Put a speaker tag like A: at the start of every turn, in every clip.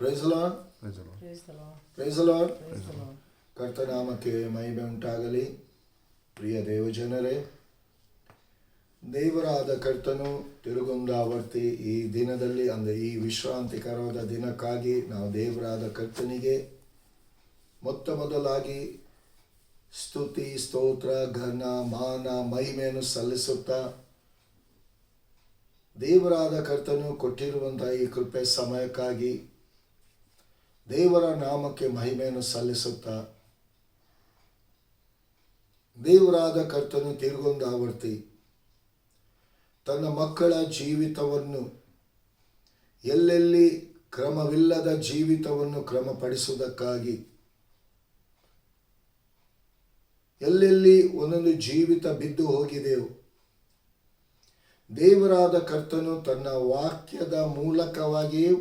A: Price lord, praise lord. ಕರ್ತನಾಮಕ್ಕೆ ಮಹಿಮೆ ಉಂಟಾಗಲಿ. ಪ್ರಿಯ ದೇವಜನರೇ, ದೇವರಾದ ಕರ್ತನು ತಿರುಗೊಂದಾವರ್ತಿ ಈ ದಿನದಲ್ಲಿ, ಅಂದರೆ ಈ ವಿಶ್ರಾಂತಿಕರವಾದ ದಿನಕ್ಕಾಗಿ ನಾವು ದೇವರಾದ ಕರ್ತನಿಗೆ ಮೊದಲಾಗಿ ಸ್ತುತಿ, ಸ್ತೋತ್ರ, ಘನ, ಮಾನ, ಮಹಿಮೆಯನ್ನು ಸಲ್ಲಿಸುತ್ತಾ ದೇವರಾದ ಕರ್ತನು ಕೊಟ್ಟಿರುವಂತಹ ಈ ಕೃಪೆ ಸಮಯಕ್ಕಾಗಿ ದೇವರ ನಾಮಕ್ಕೆ ಮಹಿಮೆಯನ್ನು ಸಲ್ಲಿಸುತ್ತಾ, ದೇವರಾದ ಕರ್ತನು ತಿರುಗೊಂದಾವರ್ತಿ ತನ್ನ ಮಕ್ಕಳ ಜೀವಿತವನ್ನು, ಎಲ್ಲೆಲ್ಲಿ ಕ್ರಮವಿಲ್ಲದ ಜೀವಿತವನ್ನು ಕ್ರಮಪಡಿಸುವುದಕ್ಕಾಗಿ, ಎಲ್ಲೆಲ್ಲಿ ಒಂದೊಂದು ಜೀವಿತ ಬಿದ್ದು ಹೋಗಿದೆವು, ದೇವರಾದ ಕರ್ತನು ತನ್ನ ವಾಕ್ಯದ ಮೂಲಕವಾಗಿಯೂ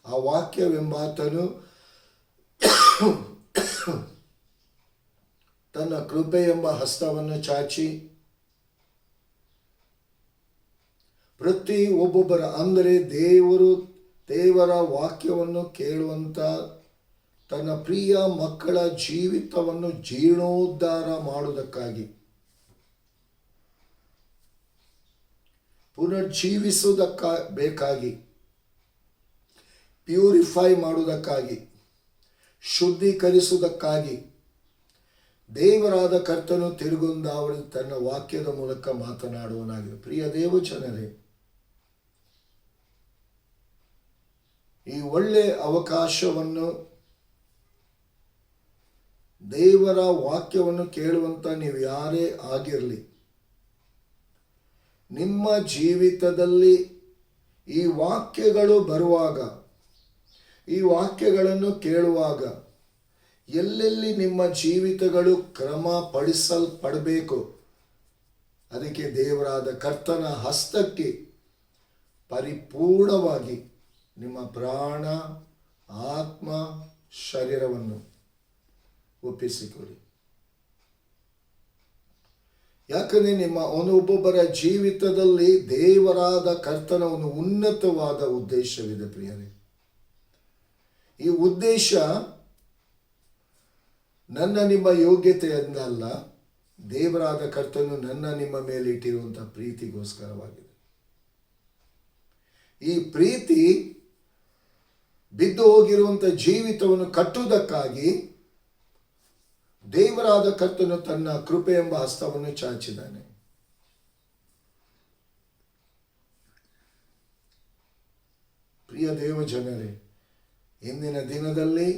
A: ಆ ವಾಕ್ಯವೆಂಬಾತನು ತನ್ನ ಕೃಪೆ ಎಂಬ ಹಸ್ತವನ್ನು ಚಾಚಿ ಪ್ರತಿ ಒಬ್ಬೊಬ್ಬರ, ಅಂದರೆ ದೇವರ ವಾಕ್ಯವನ್ನು ಕೇಳುವಂತ ತನ್ನ ಪ್ರಿಯ ಮಕ್ಕಳ ಜೀವಿತವನ್ನು ಜೀರ್ಣೋದ್ಧಾರ ಮಾಡುವುದಕ್ಕಾಗಿ, ಬೇಕಾಗಿ, ಪ್ಯೂರಿಫೈ ಮಾಡುವುದಕ್ಕಾಗಿ, ಶುದ್ಧೀಕರಿಸುವುದಕ್ಕಾಗಿ ದೇವರಾದ ಕರ್ತನು ತಿರುಗೊಂದಾವರ್ತಿ ತನ್ನ ವಾಕ್ಯದ ಮೂಲಕ ಮಾತನಾಡುವನಾಗಿದೆ. ಪ್ರಿಯ ದೇವಜನರೇ, ಈ ಒಳ್ಳೆ ಅವಕಾಶವನ್ನು, ದೇವರ ವಾಕ್ಯವನ್ನು ಕೇಳುವಂತ ನೀವು ಯಾರೇ ಆಗಿರಲಿ, ನಿಮ್ಮ ಜೀವಿತದಲ್ಲಿ ಈ ವಾಕ್ಯಗಳು ಬರುವಾಗ, ಈ ವಾಕ್ಯಗಳನ್ನು ಕೇಳುವಾಗ, ಎಲ್ಲೆಲ್ಲಿ ನಿಮ್ಮ ಜೀವಿತಗಳು ಕ್ರಮಪಡಿಸಲ್ಪಡಬೇಕು, ಅದಕ್ಕೆ ದೇವರಾದ ಕರ್ತನ ಹಸ್ತಕ್ಕೆ ಪರಿಪೂರ್ಣವಾಗಿ ನಿಮ್ಮ ಪ್ರಾಣ, ಆತ್ಮ, ಶರೀರವನ್ನು ಒಪ್ಪಿಸಿಕೊಡಿ. ಯಾಕಂದರೆ ನಿಮ್ಮ ಒಬ್ಬೊಬ್ಬರ ಜೀವಿತದಲ್ಲಿ ದೇವರಾದ ಕರ್ತನ ಒಂದು ಉನ್ನತವಾದ ಉದ್ದೇಶವಿದೆ. ಪ್ರಿಯರೇ, ಈ ಉದ್ದೇಶ ನನ್ನ ನಿಮ್ಮ ಯೋಗ್ಯತೆಯನ್ನಲ್ಲ, ದೇವರಾದ ಕರ್ತನು ನನ್ನ ನಿಮ್ಮ ಮೇಲೆ ಇಟ್ಟಿರುವಂತಹ ಪ್ರೀತಿಗೋಸ್ಕರವಾಗಿದೆ. ಈ ಪ್ರೀತಿ ಬಿದ್ದು ಹೋಗಿರುವಂಥ ಜೀವಿತವನ್ನು ಕಟ್ಟುವುದಕ್ಕಾಗಿ ದೇವರಾದ ಕರ್ತನು ತನ್ನ ಕೃಪೆ ಎಂಬ ಹಸ್ತವನ್ನು ಚಾಚಿದ್ದಾನೆ. ಪ್ರಿಯ ದೇವ ಜನರೇ, ಇಂದಿನ ದಿನದಲ್ಲಿ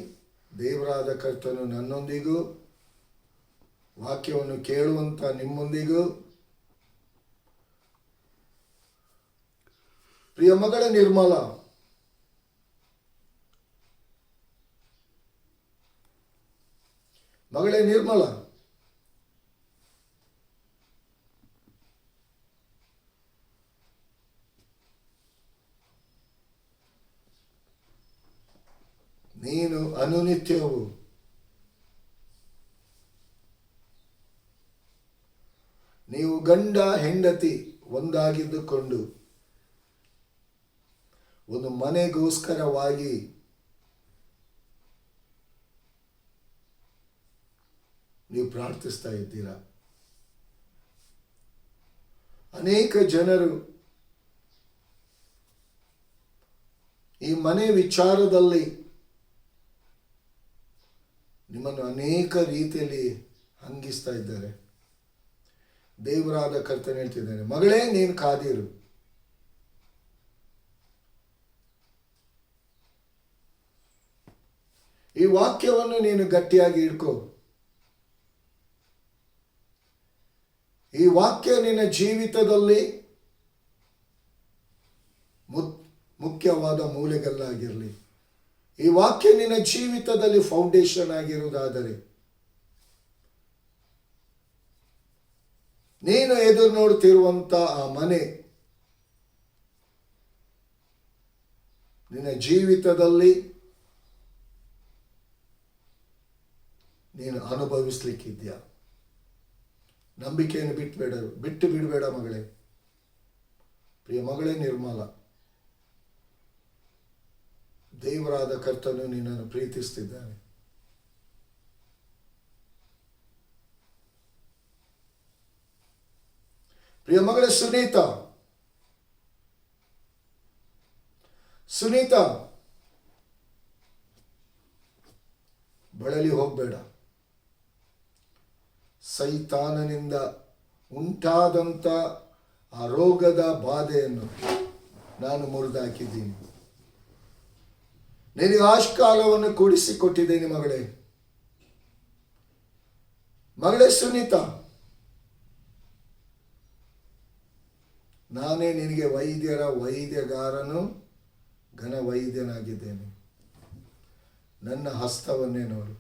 A: ದೇವರಾದ ಕರ್ತನು ನನ್ನೊಂದಿಗೂ, ವಾಕ್ಯವನ್ನು ಕೇಳುವಂತ ನಿಮ್ಮೊಂದಿಗೂ, ಪ್ರಿಯ ಮಗಳ ನಿರ್ಮಲ, ಮಗಳೇ ನಿರ್ಮಲ, ನೀನು ಅನುನಿತ್ಯವೂ ನೀವು ಗಂಡ ಹೆಂಡತಿ ಒಂದಾಗಿದ್ದುಕೊಂಡು ಒಂದು ಮನೆಗೋಸ್ಕರವಾಗಿ ನೀವು ಪ್ರಾರ್ಥಿಸ್ತಾ ಇದ್ದೀರಾ. ಅನೇಕ ಜನರು ಈ ಮನೆ ವಿಚಾರದಲ್ಲಿ ನಿಮ್ಮನ್ನು ಅನೇಕ ರೀತಿಯಲ್ಲಿ ಹಂಗಿಸ್ತಾ ಇದ್ದಾರೆ. ದೇವರಾದ ಕರ್ತನು ಹೇಳ್ತಿದ್ದಾನೆ, ಮಗಳೇ ನೀನು ಕಾದಿರು, ಈ ವಾಕ್ಯವನ್ನು ನೀನು ಗಟ್ಟಿಯಾಗಿ ಇಟ್ಕೋ, ಈ ವಾಕ್ಯ ನಿನ್ನ ಜೀವಿತದಲ್ಲಿ ಮುಖ್ಯವಾದ ಮೂಲೆಗಲ್ಲಾಗಿರಲಿ. ಈ ವಾಕ್ಯ ನಿನ್ನ ಜೀವಿತದಲ್ಲಿ ಫೌಂಡೇಶನ್ ಆಗಿರುವುದಾದರೆ, ನೀನು ಎದುರು ನೋಡ್ತಿರುವಂತ ಆ ಮನೆ ನಿನ್ನ ಜೀವಿತದಲ್ಲಿ ನೀನು ಅನುಭವಿಸ್ಲಿಕ್ಕಿದ್ಯಾ? ನಂಬಿಕೆಯನ್ನು ಬಿಟ್ಟು ಬಿಡಬೇಡ ಮಗಳೇ. ಪ್ರಿಯ ಮಗಳೇ ನಿರ್ಮಲ, ದೇವರಾದ ಕರ್ತನು ನಿನ್ನನ್ನು ಪ್ರೀತಿಸುತ್ತಿದ್ದಾನೆ. ಪ್ರಿಯ ಮಗಳೇ ಸುನೀತಾ, ಬಳಲಿ ಹೋಗಬೇಡ. ಸೈತಾನನಿಂದ ಉಂಟಾದಂಥ ಆ ರೋಗದ ಬಾಧೆಯನ್ನು ನಾನು ಮುರಿದಾಕಿದ್ದೀನಿ. ನಿನಗೆ ಆಯುಷ್ಕಾಲವನ್ನು ಕೂಡಿಸಿಕೊಟ್ಟಿದ್ದೇನೆ ಮಗಳೇ ಸುನೀತಾ. ನಾನೇ ನಿನಗೆ ವೈದ್ಯರ ವೈದ್ಯಗಾರನು, ಘನ ವೈದ್ಯನಾಗಿದ್ದೇನೆ. ನನ್ನ ಹಸ್ತವನ್ನೇ ನೋಡು.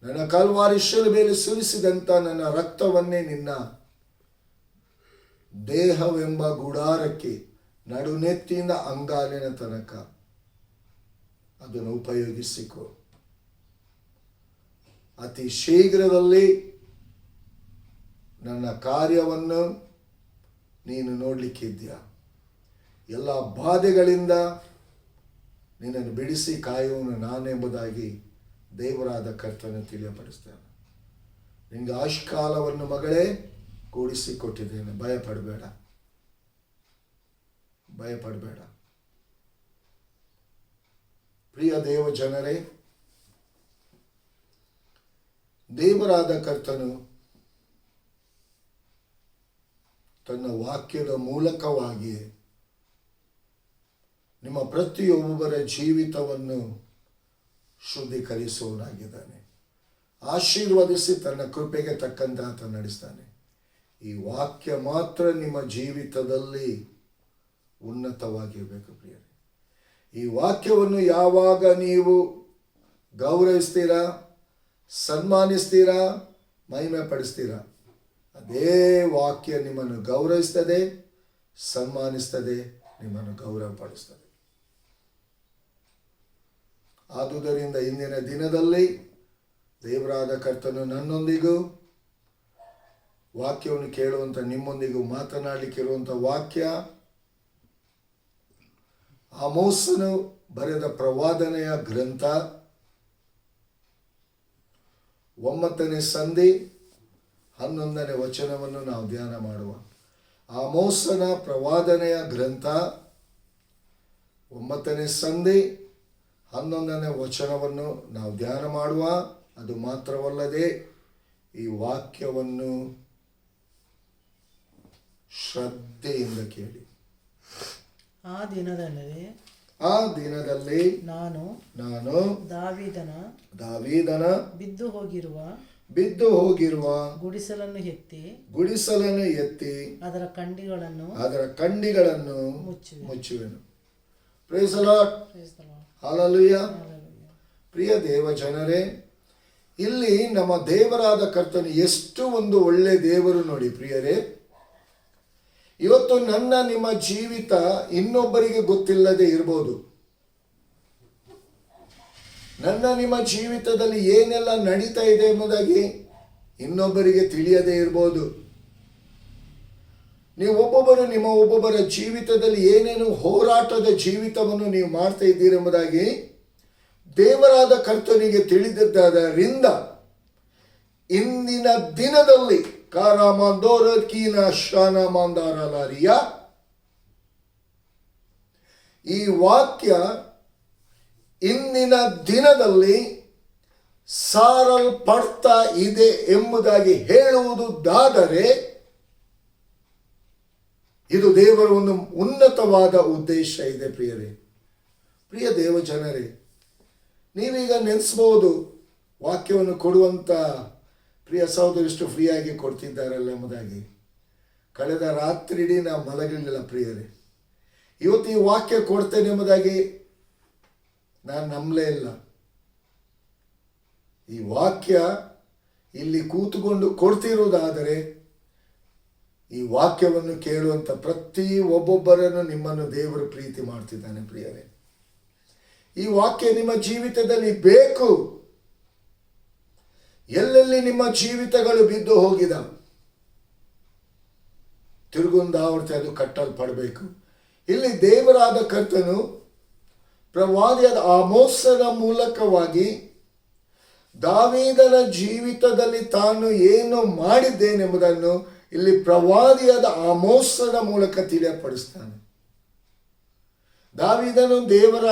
A: ನನ್ನ ಕಲ್ವಾರಿ ಶಿಲುಬೆಯಲ್ಲಿ ಸುರಿಸಿದಂಥ ನನ್ನ ರಕ್ತವನ್ನೇ ನಿನ್ನ ದೇಹವೆಂಬ ಗುಡಾರಕ್ಕೆ ನಡುನೆತ್ತಿಯಿಂದ ಅಂಗಾಲಿನ ತನಕ ಅದನ್ನು ಉಪಯೋಗಿಸಿಕೊ. ಅತಿ ಶೀಘ್ರದಲ್ಲಿ ನನ್ನ ಕಾರ್ಯವನ್ನು ನೀನು ನೋಡಲಿಕ್ಕಿದ್ಯಾ. ಎಲ್ಲ ಬಾಧೆಗಳಿಂದ ನಿನ್ನನ್ನು ಬಿಡಿಸಿ ಕಾಯುವನು ನಾನೆಂಬುದಾಗಿ ದೇವರಾದ ಕರ್ತನು ತಿಳಿಯಪಡಿಸ್ತೇನೆ. ನಿನಗೆ ಆಯುಷ್ಕಾಲವನ್ನು ಮಗಳೇ ಕೂಡಿಸಿಕೊಟ್ಟಿದ್ದೇನೆ. ಭಯಪಡಬೇಡ. ಪ್ರಿಯ ದೇವ ಜನರೇ, ದೇವರಾದ ಕರ್ತನು ತನ್ನ ವಾಕ್ಯದ ಮೂಲಕವಾಗಿ ನಿಮ್ಮ ಪ್ರತಿಯೊಬ್ಬರ ಜೀವಿತವನ್ನು ಶುದ್ಧೀಕರಿಸುವನಾಗಿದ್ದಾನೆ. ಆಶೀರ್ವದಿಸಿ ತನ್ನ ಕೃಪೆಗೆ ತಕ್ಕಂತೆ ಆತ ನಡೆಸ್ತಾನೆ. ಈ ವಾಕ್ಯ ಮಾತ್ರ ನಿಮ್ಮ ಜೀವಿತದಲ್ಲಿ ಉನ್ನತವಾಗಿರಬೇಕು ಪ್ರಿಯರೇ. ಈ ವಾಕ್ಯವನ್ನು ಯಾವಾಗ ನೀವು ಗೌರವಿಸ್ತೀರಾ, ಸನ್ಮಾನಿಸ್ತೀರಾ, ಮಹಿಮೆ ಪಡಿಸ್ತೀರಾ, ಅದೇ ವಾಕ್ಯ ನಿಮ್ಮನ್ನು ಗೌರವಿಸ್ತದೆ, ಸನ್ಮಾನಿಸ್ತದೆ, ನಿಮ್ಮನ್ನು ಗೌರವಪಡಿಸ್ತದೆ. ಆದುದರಿಂದ ಇಂದಿನ ದಿನದಲ್ಲಿ ದೇವರಾದ ಕರ್ತನು ನನ್ನೊಂದಿಗೂ ವಾಕ್ಯವನ್ನು ಕೇಳುವಂಥ ನಿಮ್ಮೊಂದಿಗೂ ಮಾತನಾಡಲಿಕ್ಕಿರುವಂಥ ವಾಕ್ಯ ಆಮೋಸನು ಬರೆದ ಪ್ರವಾದನೆಯ ಗ್ರಂಥ 9ನೇ ಸಂಧಿ 11ನೇ ವಚನವನ್ನು ನಾವು ಧ್ಯಾನ ಮಾಡುವ. ಆಮೋಸನ ಪ್ರವಾದನೆಯ ಗ್ರಂಥ 9ನೇ ಸಂಧಿ 11ನೇ ವಚನವನ್ನು ನಾವು ಧ್ಯಾನ ಮಾಡುವ. ಅದು ಮಾತ್ರವಲ್ಲದೆ ಈ ವಾಕ್ಯವನ್ನು ಶ್ರದ್ಧೆಯಿಂದ ಕೇಳಿ.
B: ಆ ದಿನದಲ್ಲಿ ನಾನು ದಾವೀದನ ಬಿದ್ದು ಹೋಗಿರುವ ಗುಡಿಸಲನ್ನು ಎತ್ತಿ ಅದರ ಕಂಡಿಗಳನ್ನು
A: ಮುಚ್ಚುವೆನು. Praise the lord. ಹಲ್ಲೆಲೂಯಾ. ಪ್ರಿಯ ದೇವ ಜನರೇ, ಇಲ್ಲಿ ನಮ್ಮ ದೇವರಾದ ಕರ್ತನು ಎಷ್ಟು ಒಂದು ಒಳ್ಳೆ ದೇವರು ನೋಡಿ ಪ್ರಿಯರೇ. ಇವತ್ತು ನನ್ನ ನಿಮ್ಮ ಜೀವಿತ ಇನ್ನೊಬ್ಬರಿಗೆ ಗೊತ್ತಿಲ್ಲದೆ ಇರಬಹುದು. ನನ್ನ ನಿಮ್ಮ ಜೀವಿತದಲ್ಲಿ ಏನೆಲ್ಲ ನಡೀತಾ ಇದೆ ಎಂಬುದಾಗಿ ಇನ್ನೊಬ್ಬರಿಗೆ ತಿಳಿಯದೇ ಇರಬಹುದು. ನೀವು ನಿಮ್ಮ ಒಬ್ಬೊಬ್ಬರ ಜೀವಿತದಲ್ಲಿ ಏನೇನು ಹೋರಾಟದ ಜೀವಿತವನ್ನು ನೀವು ಮಾಡ್ತಾ ಇದ್ದೀರೆಂಬುದಾಗಿ ದೇವರಾದ ಕರ್ತನಿಗೆ ತಿಳಿದಿದ್ದರಿಂದ ಇಂದಿನ ದಿನದಲ್ಲಿ ಈ ವಾಕ್ಯ ಇಂದಿನ ದಿನದಲ್ಲಿ ಸಾರಲ್ಪಡ್ತಾ ಇದೆ ಎಂಬುದಾಗಿ ಹೇಳುವುದಾದರೆ ಇದು ದೇವರ ಒಂದು ಉನ್ನತವಾದ ಉದ್ದೇಶ ಇದೆ ಪ್ರಿಯರೇ. ಪ್ರಿಯ ದೇವ ಜನರೇ, ನೀವೀಗ ನೆನೆಸ್ಬೋದು, ವಾಕ್ಯವನ್ನು ಕೊಡುವಂಥ ಪ್ರಿಯ ಸಹೋದರಿಷ್ಟು ಫ್ರೀಯಾಗಿ ಕೊಡ್ತಿದ್ದಾರಲ್ಲ ಎಂಬುದಾಗಿ. ಕಳೆದ ರಾತ್ರಿಡೀ ನಾವು ಮಲಗಲಿಲ್ಲ ಪ್ರಿಯರೇ. ಇವತ್ತು ಈ ವಾಕ್ಯ ಕೊಡ್ತೇನೆ ಎಂಬುದಾಗಿ ನಾನು ನಂಬಲೇ ಇಲ್ಲ. ಈ ವಾಕ್ಯ ಇಲ್ಲಿ ಕೂತುಕೊಂಡು ಕೊಡ್ತಿರುವುದಾದರೆ ಈ ವಾಕ್ಯವನ್ನು ಕೇಳುವಂಥ ಪ್ರತಿ ಒಬ್ಬೊಬ್ಬರನ್ನು ನಿಮ್ಮನ್ನು ದೇವರು ಪ್ರೀತಿ ಮಾಡ್ತಿದ್ದಾನೆ ಪ್ರಿಯರೇ. ಈ ವಾಕ್ಯ ನಿಮ್ಮ ಜೀವಿತದಲ್ಲಿ ಬೇಕು. ಎಲ್ಲೆಲ್ಲಿ ನಿಮ್ಮ ಜೀವಿತಗಳು ಬಿದ್ದು ಹೋಗಿದ ತಿರುಗುಂದಾವರ್ತಿ ಅದು ಕಟ್ಟಲ್ಪಡಬೇಕು. ಇಲ್ಲಿ ದೇವರಾದ ಕರ್ತನು ಪ್ರವಾದಿಯಾದ ಆಮೋಸನ ಮೂಲಕವಾಗಿ ದಾವೀದನ ಜೀವಿತದಲ್ಲಿ ತಾನು ಏನು ಮಾಡಿದ್ದೇನೆಂಬುದನ್ನು ಇಲ್ಲಿ ಪ್ರವಾದಿಯಾದ ಆಮೋಸನ ಮೂಲಕ ತಿಳಿಯಪಡಿಸ್ತಾನೆ. ದಾವೀದನು ದೇವರ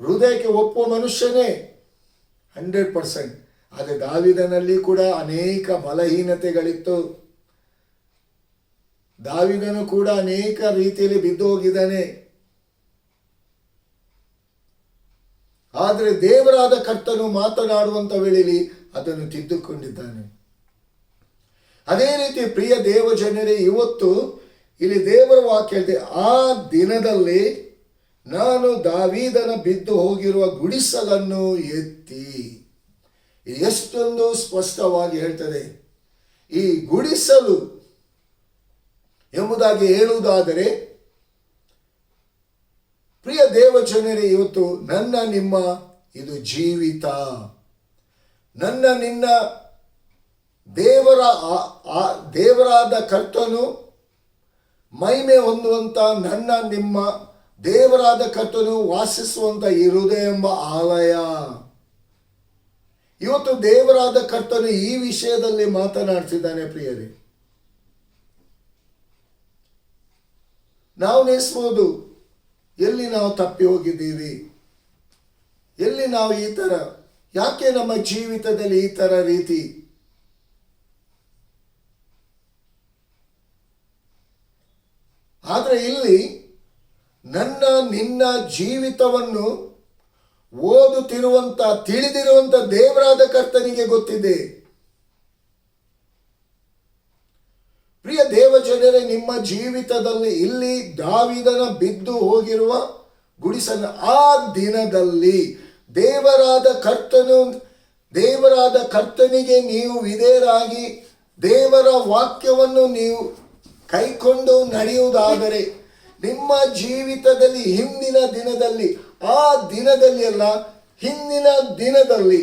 A: ಹೃದಯಕ್ಕೆ ಒಪ್ಪುವ ಮನುಷ್ಯನೇ 100%. ಆದರೆ ದಾವೀದನಲ್ಲಿ ಕೂಡ ಅನೇಕ ಬಲಹೀನತೆಗಳಿತ್ತು. ದಾವೀದನು ಕೂಡ ಅನೇಕ ರೀತಿಯಲ್ಲಿ ಬಿದ್ದು ಹೋಗಿದ್ದಾನೆ. ಆದರೆ ದೇವರಾದ ಕರ್ತನು ಮಾತನಾಡುವಂತ ವೇಳೆಯಲ್ಲಿ ಅದನ್ನು ತಿದ್ದುಕೊಂಡಿದ್ದಾನೆ. ಅದೇ ರೀತಿ ಪ್ರಿಯ ದೇವ ಜನರೇ, ಇವತ್ತು ಇಲ್ಲಿ ದೇವರ ವಾಕ್ಯ ಹೇಳ್ತೆ, ಆ ದಿನದಲ್ಲಿ ನಾನು ದಾವೀದನ ಬಿದ್ದು ಹೋಗಿರುವ ಗುಡಿಸಲನ್ನು ಎತ್ತಿ. ಎಷ್ಟೊಂದು ಸ್ಪಷ್ಟವಾಗಿ ಹೇಳ್ತದೆ. ಈ ಗುಡಿಸಲು ಎಂಬುದಾಗಿ ಹೇಳುವುದಾದರೆ, ಪ್ರಿಯ ದೇವ ಜನರೇ, ಇವತ್ತು ನನ್ನ ನಿಮ್ಮ ಇದು ಜೀವಿತ, ನನ್ನ ನಿನ್ನ ದೇವರಾದ ಕರ್ತನು ಮಹಿಮೆ ಹೊಂದುವಂತ, ನನ್ನ ನಿಮ್ಮ ದೇವರಾದ ಕರ್ತನು ವಾಸಿಸುವಂತ ಈ ಹೃದಯ ಎಂಬ ಆಲಯ. ಇವತ್ತು ದೇವರಾದ ಕರ್ತನು ಈ ವಿಷಯದಲ್ಲಿ ಮಾತನಾಡ್ತಿದ್ದಾನೆ. ಪ್ರಿಯರೇ, ನಾವು ನೆನೆಸ್ಬೋದು, ಎಲ್ಲಿ ನಾವು ತಪ್ಪಿ ಹೋಗಿದ್ದೀವಿ, ಎಲ್ಲಿ ನಾವು ಈ ತರ, ಯಾಕೆ ನಮ್ಮ ಜೀವಿತದಲ್ಲಿ ಈ ತರ ರೀತಿ. ಆದರೆ ಇಲ್ಲಿ ನನ್ನ ನಿನ್ನ ಜೀವಿತವನ್ನು ಓದುತ್ತಿರುವಂತ, ತಿಳಿದಿರುವಂತ ದೇವರಾದ ಕರ್ತನಿಗೆ ಗೊತ್ತಿದೆ. ಪ್ರಿಯ ದೇವ ಜನರೇ, ನಿಮ್ಮ ಜೀವಿತದಲ್ಲಿ ಇಲ್ಲಿ ದಾವೀದನ ಬಿದ್ದು ಹೋಗಿರುವ ಗುಡಿಸಲು ಆ ದಿನದಲ್ಲಿ ದೇವರಾದ ಕರ್ತನಿಗೆ ನೀವು ವಿಧೇಯರಾಗಿ ದೇವರ ವಾಕ್ಯವನ್ನು ನೀವು ಕೈಕೊಂಡು ನಡೆಯುವುದಾದರೆ, ನಿಮ್ಮ ಜೀವಿತದಲ್ಲಿ ಹಿಂದಿನ ದಿನದಲ್ಲಿ, ಆ ದಿನದಲ್ಲಿ ಅಲ್ಲ, ಹಿಂದಿನ ದಿನದಲ್ಲಿ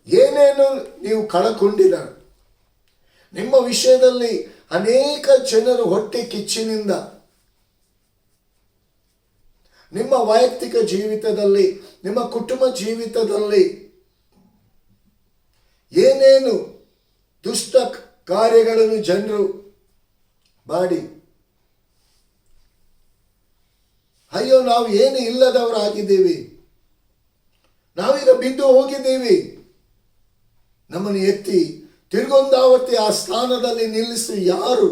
A: ಏನೇನು ನೀವು ಕಳಕೊಂಡಿದ, ನಿಮ್ಮ ವಿಷಯದಲ್ಲಿ ಅನೇಕ ಜನರು ಹೊಟ್ಟೆ ಕಿಚ್ಚಿನಿಂದ, ನಿಮ್ಮ ವೈಯಕ್ತಿಕ ಜೀವಿತದಲ್ಲಿ, ನಿಮ್ಮ ಕುಟುಂಬ ಜೀವಿತದಲ್ಲಿ ಏನೇನು ದುಷ್ಟ ಕಾರ್ಯಗಳನ್ನು ಜನರು ಮಾಡಿ, ಅಯ್ಯೋ ನಾವು ಏನು ಇಲ್ಲದವರಾಗಿದ್ದೀವಿ, ನಾವೀಗ ಬಿದ್ದು ಹೋಗಿದ್ದೀವಿ, ನಮ್ಮನ್ನು ಎತ್ತಿ ತಿರುಗೊಂದಾವರ್ತಿ ಆ ಸ್ಥಾನದಲ್ಲಿ ನಿಲ್ಲಿಸಿ ಯಾರು?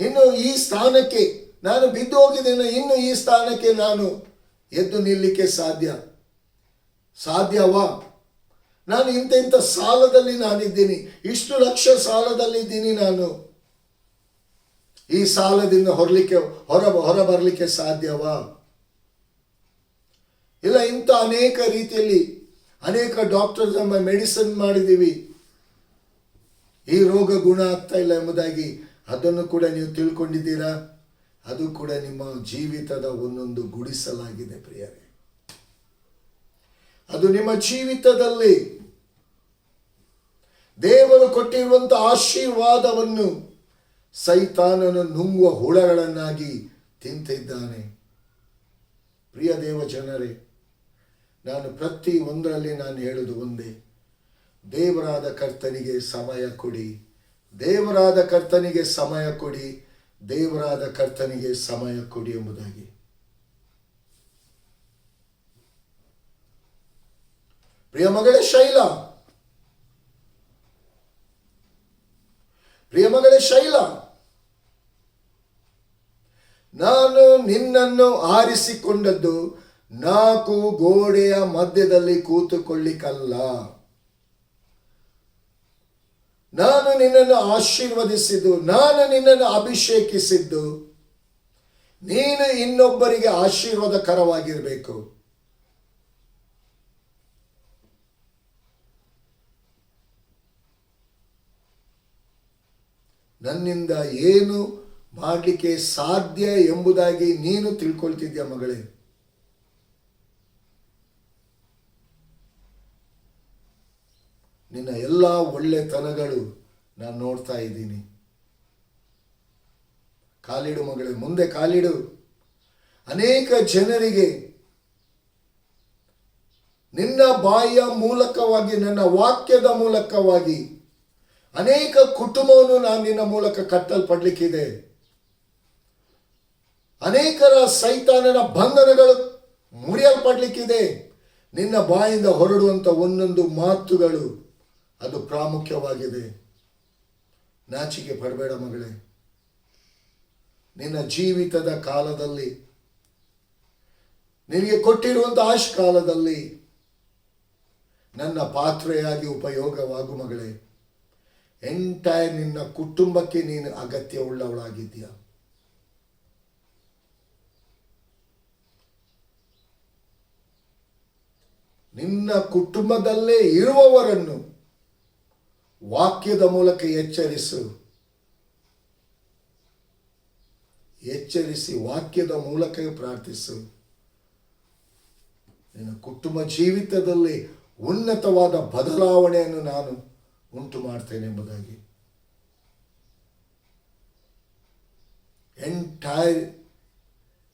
A: ಇನ್ನು ಈ ಸ್ಥಾನಕ್ಕೆ ನಾನು ಬಿದ್ದು ಹೋಗಿದ್ದೇನೆ, ಇನ್ನು ಈ ಸ್ಥಾನಕ್ಕೆ ನಾನು ಎದ್ದು ನಿಲ್ಲಕ್ಕೆ ಸಾಧ್ಯವಾ? ನಾನು ಇಂಥ ಸಾಲದಲ್ಲಿ ನಾನಿದ್ದೀನಿ, ಇಷ್ಟು ಲಕ್ಷ ಸಾಲದಲ್ಲಿದ್ದೀನಿ, ನಾನು ಈ ಸಾಲದಿಂದ ಹೊರ ಬರಲಿಕ್ಕೆ ಸಾಧ್ಯವಾ? ಇಲ್ಲ, ಇಂಥ ಅನೇಕ ರೀತಿಯಲ್ಲಿ ಅನೇಕ ಡಾಕ್ಟರ್ ನಮ್ಮ ಮೆಡಿಸಿನ್ ಮಾಡಿದ್ದೀವಿ, ಈ ರೋಗ ಗುಣ ಆಗ್ತಾ ಇಲ್ಲ ಎಂಬುದಾಗಿ ಅದನ್ನು ಕೂಡ ನೀವು ತಿಳ್ಕೊಂಡಿದ್ದೀರಾ? ಅದು ಕೂಡ ನಿಮ್ಮ ಜೀವಿತದ ಒಂದೊಂದು ಗುಡಿಸಲಾಗಿದೆ ಪ್ರಿಯರೇ. ಅದು ನಿಮ್ಮ ಜೀವಿತದಲ್ಲಿ ದೇವರು ಕೊಟ್ಟಿರುವಂತ ಆಶೀರ್ವಾದವನ್ನು ಸೈತಾನನು ನುಂಗುವ ಹುಳಗಳನ್ನಾಗಿ ತಿಂತಿದ್ದಾನೆ. ಪ್ರಿಯ ದೇವ ಜನರೇ, ನಾನು ಪ್ರತಿ ಒಂದರಲ್ಲಿ ನಾನು ಹೇಳುವುದು ಒಂದೇ, ದೇವರಾದ ಕರ್ತನಿಗೆ ಸಮಯ ಕೊಡಿ, ದೇವರಾದ ಕರ್ತನಿಗೆ ಸಮಯ ಕೊಡಿ, ದೇವರಾದ ಕರ್ತನಿಗೆ ಸಮಯ ಕೊಡಿ ಎಂಬುದಾಗಿ. ಪ್ರಿಯ ಮಗಳೇ ಶೈಲ, ನಾನು ನಿನ್ನನ್ನು ಆರಿಸಿಕೊಂಡದ್ದು 4 ಗೋಡೆಯ ಮಧ್ಯದಲ್ಲಿ ಕೂತುಕೊಳ್ಳಿಕ್ಕಲ್ಲ. ನಾನು ನಿನ್ನನ್ನು ಆಶೀರ್ವದಿಸಿದ್ದು, ನಾನು ನಿನ್ನನ್ನು ಅಭಿಷೇಕಿಸಿದ್ದು, ನೀನು ಇನ್ನೊಬ್ಬರಿಗೆ ಆಶೀರ್ವಾದಕರವಾಗಿರಬೇಕು. ನನ್ನಿಂದ ಏನು ಮಾಡಲಿಕ್ಕೆ ಸಾಧ್ಯ ಎಂಬುದಾಗಿ ನೀನು ತಿಳ್ಕೊಳ್ತಿದ್ಯಾ ಮಗಳೇ? ನಿನ್ನ ಎಲ್ಲ ಒಳ್ಳೆತನಗಳು ನಾನು ನೋಡ್ತಾ ಇದ್ದೀನಿ. ಕಾಲಿಡು ಮಗಳೇ, ಮುಂದೆ ಕಾಲಿಡು. ಅನೇಕ ಜನರಿಗೆ ನಿನ್ನ ಬಾಯಿಯ ಮೂಲಕವಾಗಿ, ನನ್ನ ವಾಕ್ಯದ ಮೂಲಕವಾಗಿ ಅನೇಕ ಕುಟುಂಬವನ್ನು ನಾನು ನಿನ್ನ ಮೂಲಕ ಕಟ್ಟಲ್ಪಡಲಿಕ್ಕಿದೆ. ಅನೇಕರ ಸೈತಾನನ ಬಂಧನಗಳು ಮುರಿಯಲ್ಪಡಲಿಕ್ಕಿದೆ. ನಿನ್ನ ಬಾಯಿಂದ ಹೊರಡುವಂಥ ಒಂದೊಂದು ಮಾತುಗಳು ಅದು ಪ್ರಾಮುಖ್ಯವಾಗಿದೆ. ನಾಚಿಕೆ ಪಡಬೇಡ ಮಗಳೇ. ನಿನ್ನ ಜೀವಿತದ ಕಾಲದಲ್ಲಿ, ನಿನಗೆ ಕೊಟ್ಟಿರುವಂಥ ಆಶ್ ಕಾಲದಲ್ಲಿ ನನ್ನ ಪಾತ್ರೆಯಾಗಿ ಉಪಯೋಗವಾಗು ಮಗಳೇ. ಎಂಟೈರ್ ನಿನ್ನ ಕುಟುಂಬಕ್ಕೆ ನೀನು ಅಗತ್ಯವುಳ್ಳವಳಾಗಿದ್ದೀಯ. ನಿನ್ನ ಕುಟುಂಬದಲ್ಲೇ ಇರುವವರನ್ನು ವಾಕ್ಯದ ಮೂಲಕ ಎಚ್ಚರಿಸಿ ವಾಕ್ಯದ ಮೂಲಕ ಪ್ರಾರ್ಥಿಸು. ನಿನ್ನ ಕುಟುಂಬ ಜೀವಿತದಲ್ಲಿ ಉನ್ನತವಾದ ಬದಲಾವಣೆಯನ್ನು ನಾನು ಉಂಟು ಮಾಡ್ತೇನೆ ಎಂಬುದಾಗಿ. ಎಂಟೈರ್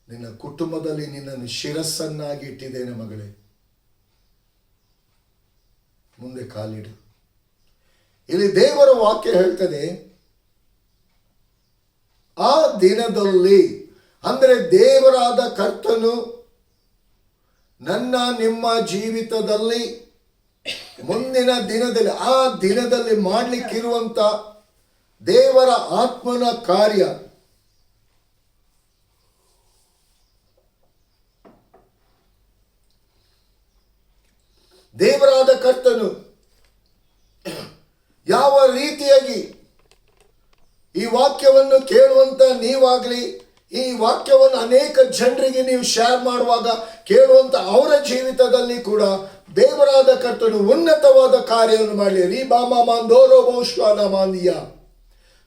A: ನಿನ್ನ ಕುಟುಂಬದಲ್ಲಿ ನಿನ್ನನ್ನು ಶಿರಸ್ಸನ್ನಾಗಿ ಇಟ್ಟಿದ್ದೇನೆ ಮಗಳೇ. ಮುಂದೆ ಕಾಲಿಡು. ಇಲ್ಲಿ ದೇವರ ವಾಕ್ಯ ಹೇಳ್ತದೆ, ಆ ದಿನದಲ್ಲಿ, ಅಂದರೆ ದೇವರಾದ ಕರ್ತನು ನನ್ನ ನಿಮ್ಮ ಜೀವಿತದಲ್ಲಿ ಮುಂದಿನ ದಿನದಲ್ಲಿ, ಆ ದಿನದಲ್ಲಿ ಮಾಡಲಿಕ್ಕಿರುವಂಥ ದೇವರ ಆತ್ಮನ ಕಾರ್ಯ, ದೇವರಾದ ಕರ್ತನು ಯಾವ ರೀತಿಯಾಗಿ ಈ ವಾಕ್ಯವನ್ನು ಕೇಳುವಂತ ನೀವಾಗಲಿ, ಈ ವಾಕ್ಯವನ್ನು ಅನೇಕ ಜನರಿಗೆ ನೀವು ಶೇರ್ ಮಾಡುವಾಗ ಕೇಳುವಂತ ಅವರ ಜೀವಿತದಲ್ಲಿ ಕೂಡ ದೇವರಾದ ಕರ್ತನು ಉನ್ನತವಾದ ಕಾರ್ಯವನ್ನು ಮಾಡಲಿ. ರೀಬಾಮಾಂದೋರೋಬಹುಶ್ವಾನಮಾಂದಿಯ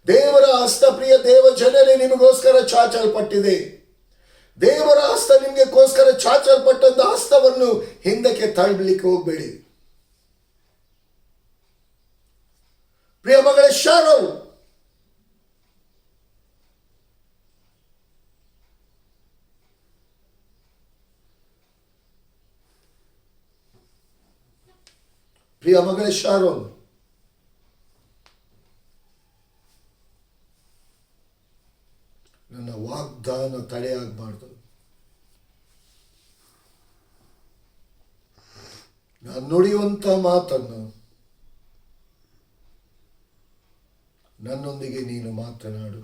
A: ದೇವರ ಹಸ್ತಪ್ರಿಯ ದೇವ ಜನರೇ, ನಿಮಗೋಸ್ಕರ ಚಾಚಲ್ಪಟ್ಟಿದೆ. ದೇವರ ಹಸ್ತ ನಿಮಗೆಗೋಸ್ಕರ ಚಾಚಲ್ಪಟ್ಟಂತ ಹಸ್ತವನ್ನು ಹಿಂದಕ್ಕೆ ತಳ್ಳಲಿಕ್ಕೆ ಹೋಗಬೇಡಿ. ಪ್ರಿಯ ಮಗಳೇ, ಶಾರೋನ್, ಪ್ರಿಯ ಮಗಳೇ ಶಾರೋನ್, ನನ್ನ ವಾಗ್ದಾನ ತಡೆಯಾಗಬಾರ್ದು. ನಾನು ನುಡಿಯುವಂತ ಮಾತನ್ನು ನನ್ನೊಂದಿಗೆ ನೀನು ಮಾತನಾಡು.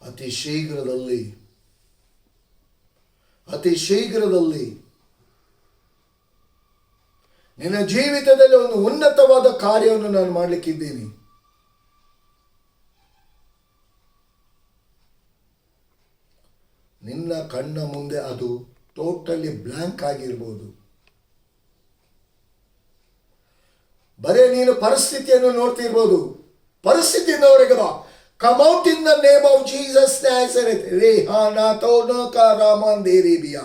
A: ಅತಿ ಶೀಘ್ರದಲ್ಲಿ ನಿನ್ನ ಜೀವಿತದಲ್ಲಿ ಒಂದು ಉನ್ನತವಾದ ಕಾರ್ಯವನ್ನು ನಾನು ಮಾಡಲಿಕ್ಕಿದ್ದೀನಿ. ನಿನ್ನ ಕಣ್ಣ ಮುಂದೆ ಅದು ಟೋಟಲಿ ಬ್ಲ್ಯಾಂಕ್ ಆಗಿರ್ಬೋದು. ಬರೇ ನೀನು ಪರಿಸ್ಥಿತಿಯನ್ನು ನೋಡ್ತಿರ್ಬೋದು. ಪರಿಸ್ಥಿತಿಯಿಂದ ಹೊರಗೆ ಬಾ. Come out in the name of Jesus Nazareth. ರೇಹಾನಾ ತೌನಕ ರಾಮನ್ ದೇರಿಬಿಯಾ.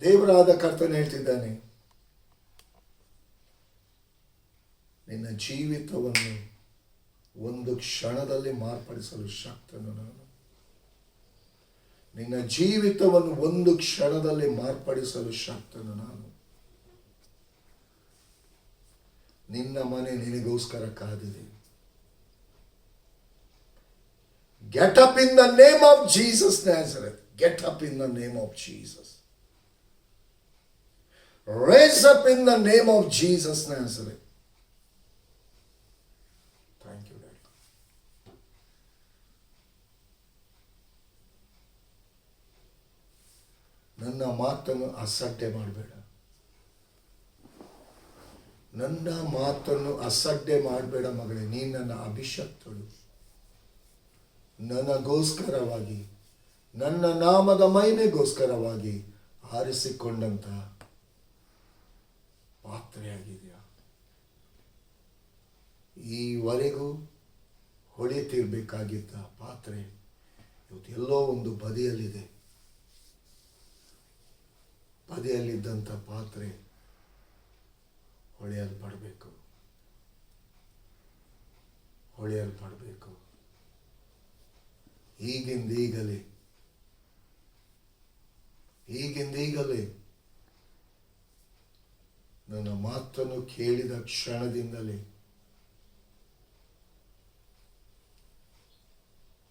A: ದೇವರಾದ ಕರ್ತನು ಹೇಳ್ತಿದ್ದಾನೆ, ನಿನ್ನ ಜೀವಿತವನ್ನು ಒಂದು ಕ್ಷಣದಲ್ಲಿ ಮಾರ್ಪಡಿಸಲು ಶಕ್ತನು ನಾನು. ನಿನ್ನ ಜೀವಿತವನ್ನು ಒಂದು ಕ್ಷಣದಲ್ಲಿ ಮಾರ್ಪಡಿಸಲು ಶಕ್ತನು ನಾನು. ನಿನ್ನ ಮನೆ ನಿನಗೋಸ್ಕರ ಕಾದಿದೆ. Get up in the name of Jesus Nazareth. Get up in the name of Jesus. Raise up in the name of Jesus Nazareth. Thank you, Daddy. ನನ್ನ ಮಾತನ್ನು ಅಸಡ್ಡೆ ಮಾಡಬೇಡ. ನನ್ನ ಮಾತನ್ನು ಅಸಡ್ಡೆ ಮಾಡಬೇಡ ಮಗಳೇ. ನೀನು ನನ್ನ ಅಭಿಷಕ್ತಳು. ನನಗೋಸ್ಕರವಾಗಿ, ನನ್ನ ನಾಮದ ಮಹಿಮೆಗೋಸ್ಕರವಾಗಿ ಆರಿಸಿಕೊಂಡಂತ ಪಾತ್ರೆಯಾಗಿದೆಯಾ. ಈವರೆಗೂ ಹೊಳೆತಿರ್ಬೇಕಾಗಿದ್ದ ಪಾತ್ರೆ ಇವತ್ತು ಎಲ್ಲೋ ಒಂದು ಬದಿಯಲ್ಲಿದೆ. ಬದಿಯಲ್ಲಿದ್ದಂಥ ಪಾತ್ರೆ ಹೊಳೆಯಲ್ಪಡಬೇಕು. ಈಗಿಂದೀಗಲೇ ನನ್ನ ಮಾತನ್ನು ಕೇಳಿದ ಕ್ಷಣದಿಂದಲೇ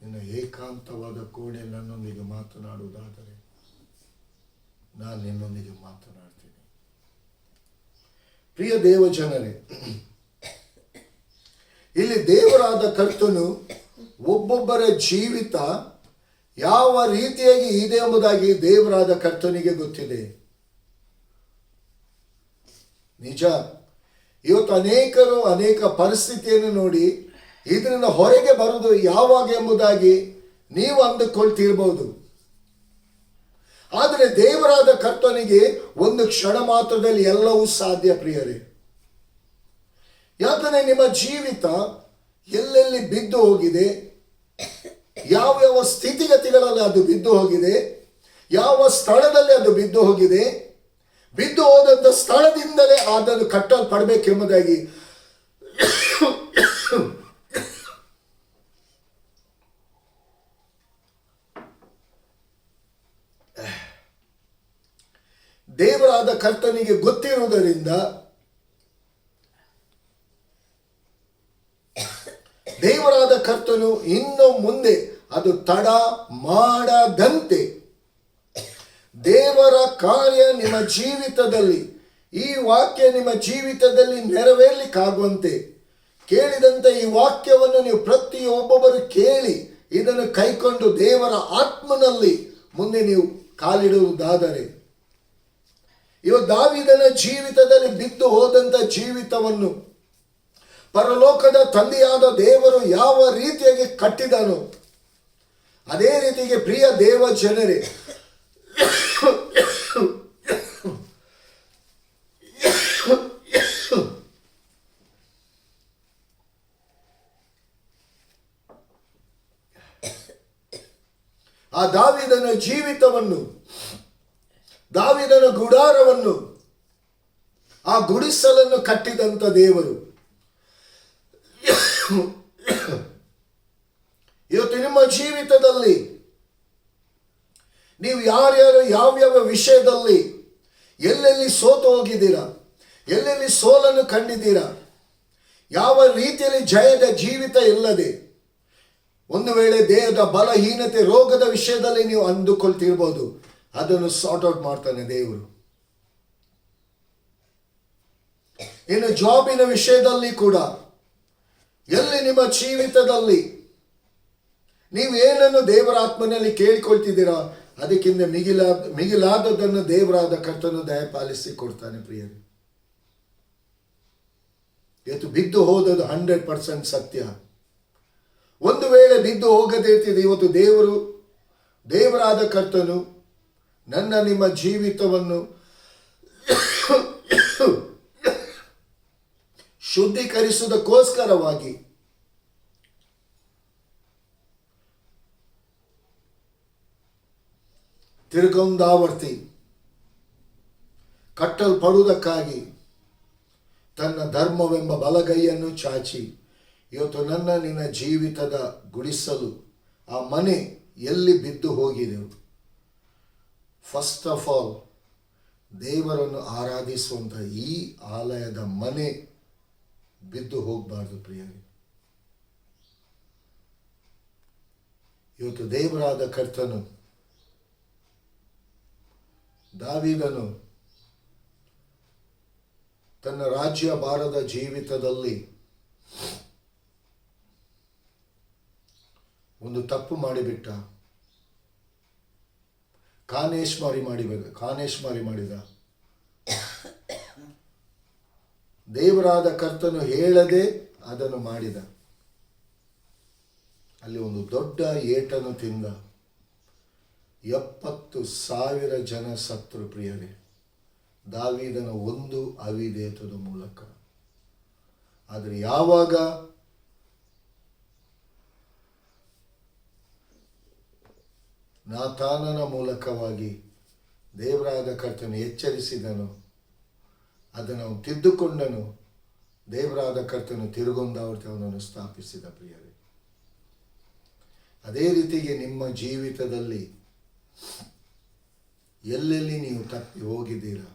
A: ನಿನ್ನ ಏಕಾಂತವಾದ ಕೋಣೆ ನನ್ನೊಂದಿಗೆ ಮಾತನಾಡುವುದಾದರೆ ನಾನು ನಿನ್ನೊಂದಿಗೆ ಮಾತನಾಡ್ತೀನಿ. ಪ್ರಿಯ ದೇವ ಜನರೇ, ಇಲ್ಲಿ ದೇವರಾದ ಕರ್ತನು ಒಬ್ಬೊಬ್ಬರ ಜೀವಿತ ಯಾವ ರೀತಿಯಾಗಿ ಇದೆ ಎಂಬುದಾಗಿ ದೇವರಾದ ಕರ್ತನಿಗೆ ಗೊತ್ತಿದೆ. ನಿಜ, ಇವತ್ತು ಅನೇಕರು ಅನೇಕ ಪರಿಸ್ಥಿತಿಯನ್ನು ನೋಡಿ ಇದರಿಂದ ಹೊರಗೆ ಬರುವುದು ಯಾವಾಗ ಎಂಬುದಾಗಿ ನೀವು ಅಂದುಕೊಳ್ತಿರ್ಬೋದು. ಆದರೆ ದೇವರಾದ ಕರ್ತನಿಗೆ ಒಂದು ಕ್ಷಣ ಮಾತ್ರದಲ್ಲಿ ಎಲ್ಲವೂ ಸಾಧ್ಯ ಪ್ರಿಯರೇ. ಯಾಕಂದರೆ ನಿಮ್ಮ ಜೀವಿತ ಎಲ್ಲೆಲ್ಲಿ ಬಿದ್ದು ಹೋಗಿದೆ, ಯಾವ ಸ್ಥಿತಿಗತಿಗಳಲ್ಲಿ ಅದು ಬಿದ್ದು ಹೋಗಿದೆ, ಯಾವ ಸ್ಥಳದಲ್ಲಿ ಅದು ಬಿದ್ದು ಹೋಗಿದೆ, ಬಿದ್ದು ಹೋದಂಥ ಸ್ಥಳದಿಂದಲೇ ಅದನ್ನು ಕಟ್ಟಲ್ಪಡಬೇಕೆಂಬುದಾಗಿ ದೇವರಾದ ಕರ್ತನಿಗೆ ಗೊತ್ತಿರುವುದರಿಂದ ದೇವರಾದ ಕರ್ತನು ಇನ್ನು ಮುಂದೆ ಅದು ತಡ ಮಾಡದಂತೆ ದೇವರ ಕಾರ್ಯ ನಿಮ್ಮ ಜೀವಿತದಲ್ಲಿ, ಈ ವಾಕ್ಯ ನಿಮ್ಮ ಜೀವಿತದಲ್ಲಿ ನೆರವೇರಲಿಕ್ಕಾಗುವಂತೆ ಕೇಳಿದಂತೆ ಈ ವಾಕ್ಯವನ್ನು ನೀವು ಪ್ರತಿಯೊಬ್ಬೊಬ್ಬರು ಕೇಳಿ ಇದನ್ನು ಕೈಕೊಂಡು ದೇವರ ಆತ್ಮನಲ್ಲಿ ಮುಂದೆ ನೀವು ಕಾಲಿಡುವುದಾದರೆ, ಇವತ್ತು ದಾವೀದನ ಜೀವಿತದಲ್ಲಿ ಬಿದ್ದು ಹೋದಂಥ ಜೀವಿತವನ್ನು ಪರಲೋಕದ ತಂದೆಯಾದ ದೇವರು ಯಾವ ರೀತಿಯಾಗಿ ಕಟ್ಟಿದನೋ ಅದೇ ರೀತಿಗೆ ಪ್ರಿಯ ದೇವ ಜನರೇ, ಆ ದಾವೀದನ ಜೀವಿತವನ್ನು, ದಾವೀದನ ಗುಡಾರವನ್ನು, ಆ ಗುಡಿಸಲನ್ನು ಕಟ್ಟಿದಂಥ ದೇವರು ಇವತ್ತು ನಿಮ್ಮ ಜೀವಿತದಲ್ಲಿ ನೀವು ಯಾರ್ಯಾರು ಯಾವ್ಯಾವ ವಿಷಯದಲ್ಲಿ ಎಲ್ಲೆಲ್ಲಿ ಸೋತು ಹೋಗಿದ್ದೀರಾ, ಎಲ್ಲೆಲ್ಲಿ ಸೋಲನ್ನು ಕಂಡಿದ್ದೀರಾ, ಯಾವ ರೀತಿಯಲ್ಲಿ ಜಯದ ಜೀವಿತ ಇಲ್ಲದೆ, ಒಂದು ವೇಳೆ ದೇಹದ ಬಲಹೀನತೆ ರೋಗದ ವಿಷಯದಲ್ಲಿ ನೀವು ಅಂದುಕೊಳ್ತಿರ್ಬೋದು, ಅದನ್ನು ಸಾರ್ಟ್ ಔಟ್ ಮಾಡ್ತಾನೆ ದೇವರು. ಇನ್ನು ಜಾಬಿನ ವಿಷಯದಲ್ಲಿ ಕೂಡ ಎಲ್ಲಿ ನಿಮ್ಮ ಜೀವಿತದಲ್ಲಿ ನೀವು ಏನನ್ನು ದೇವರ ಆತ್ಮನಲ್ಲಿ ಕೇಳಿಕೊಳ್ತಿದ್ದೀರಾ ಅದಕ್ಕಿಂತ ಮಿಗಿಲಾದದನ್ನು ದೇವರಾದ ಕರ್ತನು ದಯಪಾಲಿಸಿ ಕೊಡ್ತಾನೆ ಪ್ರಿಯರೇ. ಇವತ್ತು ಬಿದ್ದು ಹೋದದ್ದು 100% ಸತ್ಯ. ಒಂದು ವೇಳೆ ಬಿದ್ದು ಹೋಗದೇ ಇರ್ತಿದೆ, ಇವತ್ತು ದೇವರಾದ ಕರ್ತನು ನನ್ನ ನಿಮ್ಮ ಜೀವಿತವನ್ನು ಶುದ್ಧೀಕರಿಸುವುದಕ್ಕೋಸ್ಕರವಾಗಿ ತಿರುಗೊಂದಾವರ್ತಿ ಕಟ್ಟಲ್ಪಡುವುದಕ್ಕಾಗಿ ತನ್ನ ಧರ್ಮವೆಂಬ ಬಲಗೈಯನ್ನು ಚಾಚಿ ಇವತ್ತು ನನ್ನ ನಿನ್ನ ಜೀವಿತದ ಗುಡಿಸಲು, ಆ ಮನೆ ಎಲ್ಲಿ ಬಿದ್ದು ಹೋಗಿದೆವು, ಫಸ್ಟ್ ಆಫ್ ಆಲ್ ದೇವರನ್ನು ಆರಾಧಿಸುವಂಥ ಈ ಆಲಯದ ಮನೆ ಬಿದ್ದು ಹೋಗಬಾರ್ದು ಪ್ರಿಯರೇ. ಇವತ್ತು ದೇವರಾದ ಕರ್ತನು ದಾವೀದನು ತನ್ನ ರಾಜ್ಯ ಭಾರದ ಜೀವಿತದಲ್ಲಿ ಒಂದು ತಪ್ಪು ಮಾಡಿಬಿಟ್ಟ, ಕಾನೇಶ್ಮಾರಿ ಮಾಡಿದ. ದೇವರಾದ ಕರ್ತನು ಹೇಳದೆ ಅದನ್ನು ಮಾಡಿದ. ಅಲ್ಲಿ ಒಂದು ದೊಡ್ಡ ಏಟನ್ನು ತಿಂದ. 70,000 ಜನ ಸತ್ರು ಪ್ರಿಯರೇ, ದಾವೀದನ ಒಂದು ಅವಿಧೇಯತದ ಮೂಲಕ. ಆದರೆ ಯಾವಾಗ ನಾತಾನನ ಮೂಲಕವಾಗಿ ದೇವರಾದ ಕರ್ತನು ಎಚ್ಚರಿಸಿದನು, ಅದನ್ನು ಅವನು ತಿದ್ದುಕೊಂಡನು. ದೇವರಾದ ಕರ್ತನು ತಿರುಗೊಂದಾವರ್ತಿ ಅವನನ್ನು ಸ್ಥಾಪಿಸಿದ. ಪ್ರಿಯರೇ, ಅದೇ ರೀತಿಗೆ ನಿಮ್ಮ ಜೀವಿತದಲ್ಲಿ ಎಲ್ಲೆಲ್ಲಿ ನೀವು ತಪ್ಪಿ ಹೋಗಿದ್ದೀರಾ,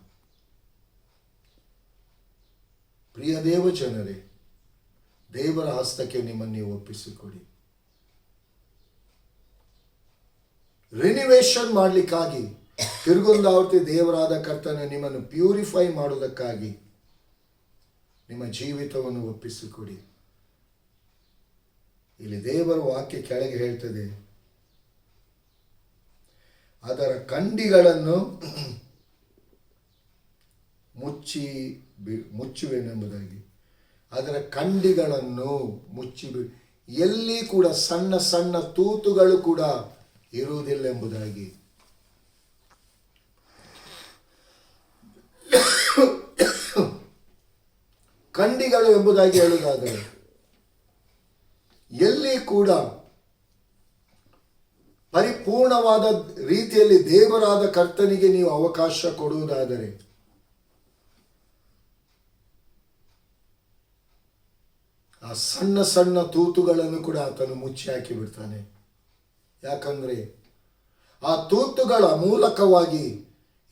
A: ಪ್ರಿಯ ದೇವ ಜನರೇ, ದೇವರ ಹಸ್ತಕ್ಕೆ ನಿಮ್ಮನ್ನು ನೀವು ಒಪ್ಪಿಸಿಕೊಡಿ. ರಿನಿವೇಶನ್ ಮಾಡಲಿಕ್ಕಾಗಿ ತಿರುಗೊಂದಾವರ್ತಿ ದೇವರಾದ ಕರ್ತನ ನಿಮ್ಮನ್ನು ಪ್ಯೂರಿಫೈ ಮಾಡುವುದಕ್ಕಾಗಿ ನಿಮ್ಮ ಜೀವಿತವನ್ನು ಒಪ್ಪಿಸಿಕೊಡಿ. ಇಲ್ಲಿ ದೇವರ ವಾಕ್ಯ ಕೆಳಗೆ ಹೇಳ್ತದೆ, ಅದರ ಕಂಡಿಗಳನ್ನು ಮುಚ್ಚುವೆನೆಂಬುದಾಗಿ. ಅದರ ಕಂಡಿಗಳನ್ನು ಎಲ್ಲಿ ಕೂಡ ಸಣ್ಣ ಸಣ್ಣ ತೂತುಗಳು ಕೂಡ ಇರುವುದಿಲ್ಲ ಎಂಬುದಾಗಿ. ಕಂಡಿಗಳು ಎಂಬುದಾಗಿ ಹೇಳುವುದಾದರೆ ಎಲ್ಲಿ ಕೂಡ ಪರಿಪೂರ್ಣವಾದ ರೀತಿಯಲ್ಲಿ ದೇವರಾದ ಕರ್ತನಿಗೆ ನೀವು ಅವಕಾಶ ಕೊಡುವುದಾದರೆ ಆ ಸಣ್ಣ ಸಣ್ಣ ತೂತುಗಳನ್ನು ಕೂಡ ಆತನು ಮುಚ್ಚಿ ಹಾಕಿ ಬಿಡ್ತಾನೆ. ಯಾಕಂದ್ರೆ ಆ ತೂತುಗಳ ಮೂಲಕವಾಗಿ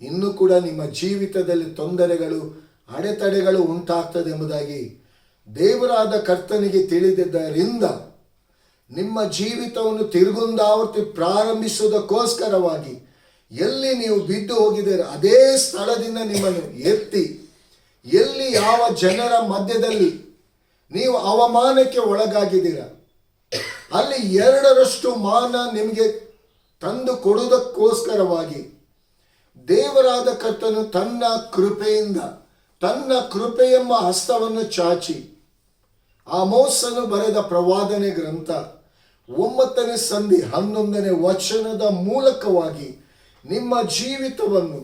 A: ಇನ್ನೂ ಕೂಡ ನಿಮ್ಮ ಜೀವಿತದಲ್ಲಿ ತೊಂದರೆಗಳು, ಅಡೆತಡೆಗಳು ಉಂಟಾಗ್ತದೆ ಎಂಬುದಾಗಿ ದೇವರಾದ ಕರ್ತನಿಗೆ ತಿಳಿದಿದ್ದರಿಂದ ನಿಮ್ಮ ಜೀವಿತವನ್ನು ತಿರುಗುಂದಾವರ್ತಿ ಪ್ರಾರಂಭಿಸುವುದಕ್ಕೋಸ್ಕರವಾಗಿ ಎಲ್ಲಿ ನೀವು ಬಿದ್ದು ಹೋಗಿದ್ದೀರ ಅದೇ ಸ್ಥಳದಿಂದ ನಿಮ್ಮನ್ನು ಎತ್ತಿ, ಎಲ್ಲಿ ಯಾವ ಜನರ ಮಧ್ಯದಲ್ಲಿ ನೀವು ಅವಮಾನಕ್ಕೆ ಒಳಗಾಗಿದ್ದೀರ ಅಲ್ಲಿ 2ರಷ್ಟು ಮಾನ ನಿಮಗೆ ತಂದು ಕೊಡುವುದಕ್ಕೋಸ್ಕರವಾಗಿ ದೇವರಾದ ಕರ್ತನು ತನ್ನ ಕೃಪೆಯಿಂದ, ತನ್ನ ಕೃಪೆಯೆಂಬ ಹಸ್ತವನ್ನು ಚಾಚಿ ಆಮೋಸನು ಬರೆದ ಪ್ರವಾದನೆ ಗ್ರಂಥ 9ನೇ ಸಂಧಿ 11ನೇ ವಚನದ ಮೂಲಕವಾಗಿ ನಿಮ್ಮ ಜೀವಿತವನ್ನು,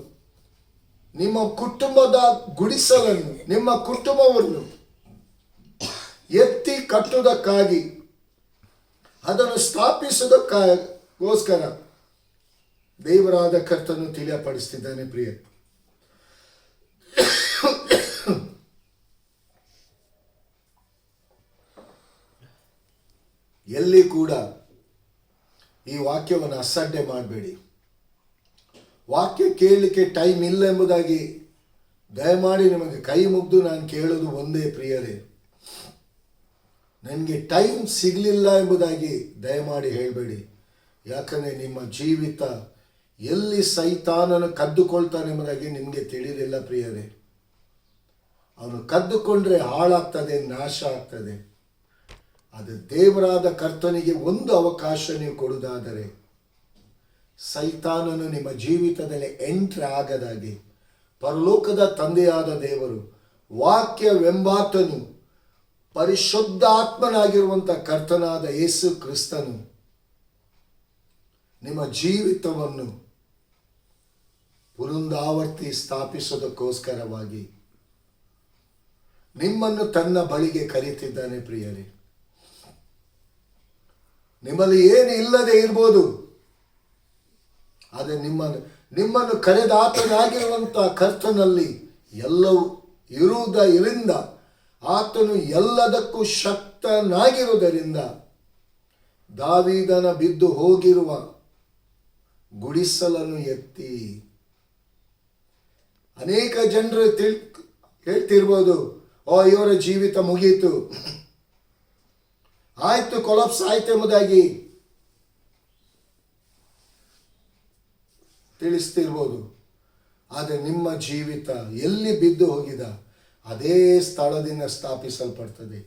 A: ನಿಮ್ಮ ಕುಟುಂಬದ ಗುಡಿಸಲನ್ನು, ನಿಮ್ಮ ಕುಟುಂಬವನ್ನು ಎತ್ತಿ ಕಟ್ಟುವುದಕ್ಕಾಗಿ, ಅದನ್ನು ಸ್ಥಾಪಿಸುವುದಕ್ಕೋಸ್ಕರ ದೇವರಾದ ಕರ್ತನು ತಿಳಿಯಪಡಿಸ್ತಿದ್ದಾನೆ. ಪ್ರಿಯ, ಎಲ್ಲಿ ಕೂಡ ಈ ವಾಕ್ಯವನ್ನು ಅಸಡ್ಡೆ ಮಾಡಬೇಡಿ. ವಾಕ್ಯ ಕೇಳಲಿಕ್ಕೆ ಟೈಮ್ ಇಲ್ಲ ಎಂಬುದಾಗಿ ದಯಮಾಡಿ ನಿಮಗೆ ಕೈ ಮುಗ್ದು ನಾನು ಕೇಳೋದು ಒಂದೇ, ಪ್ರಿಯರೇ, ನನಗೆ ಟೈಮ್ ಸಿಗಲಿಲ್ಲ ಎಂಬುದಾಗಿ ದಯಮಾಡಿ ಹೇಳಬೇಡಿ. ಯಾಕಂದರೆ ನಿಮ್ಮ ಜೀವಿತ ಎಲ್ಲಿ ಸೈತಾನನು ಕದ್ದುಕೊಳ್ತಾನೆ ಎಂಬುದಾಗಿ ನಿಮಗೆ ತಿಳಿದಿಲ್ಲ ಪ್ರಿಯರೇ. ಅವನು ಕದ್ದುಕೊಂಡ್ರೆ ಹಾಳಾಗ್ತದೆ, ನಾಶ ಆಗ್ತದೆ. ಅದು ದೇವರಾದ ಕರ್ತನಿಗೆ ಒಂದು ಅವಕಾಶ ನೀವು ಕೊಡುವುದಾದರೆ ಸೈತಾನನು ನಿಮ್ಮ ಜೀವಿತದಲ್ಲಿ ಎಂಟ್ರಿ ಆಗದಾಗಿ ಪರಲೋಕದ ತಂದೆಯಾದ ದೇವರು, ವಾಕ್ಯವೆಂಬಾತನು, ಪರಿಶುದ್ಧಾತ್ಮನಾಗಿರುವಂಥ ಕರ್ತನಾದ ಯೇಸು ಕ್ರಿಸ್ತನು ನಿಮ್ಮ ಜೀವಿತವನ್ನು ಪುನರುದ್ಧಾವರ್ತಿ ಸ್ಥಾಪಿಸೋದಕ್ಕೋಸ್ಕರವಾಗಿ ನಿಮ್ಮನ್ನು ತನ್ನ ಬಳಿಗೆ ಕರೀತಿದ್ದಾನೆ. ಪ್ರಿಯರೇ, ನಿಮ್ಮಲ್ಲಿ ಏನು ಇಲ್ಲದೆ ಇರ್ಬೋದು, ಆದರೆ ನಿಮ್ಮನ್ನು ಕರೆದಾತನಾಗಿರುವಂಥ ಕರ್ತನಲ್ಲಿ ಎಲ್ಲವೂ ಇರುವುದರಿಂದ, ಆತನು ಎಲ್ಲದಕ್ಕೂ ಶಕ್ತನಾಗಿರುವುದರಿಂದ ದಾವೀದನ ಬಿದ್ದು ಹೋಗಿರುವ ಗುಡಿಸಲನ್ನು ಎತ್ತಿ. ಅನೇಕ ಜನರು ಹೇಳ್ತಿರ್ಬೋದು, ಇವರ ಜೀವಿತ ಮುಗೀತು, ಆಯ್ತು, ಕೊಲಾಪ್ಸ್ ಆಯ್ತು ಎಂಬುದಾಗಿ ತಿಳಿಸ್ತಿರ್ಬೋದು. ಆದರೆ ನಿಮ್ಮ ಜೀವಿತ ಎಲ್ಲಿ ಬಿದ್ದು ಹೋಗಿದ ಅದೇ ಸ್ಥಳದಿಂದ ಸ್ಥಾಪಿಸಲ್ಪಡ್ತದೆ.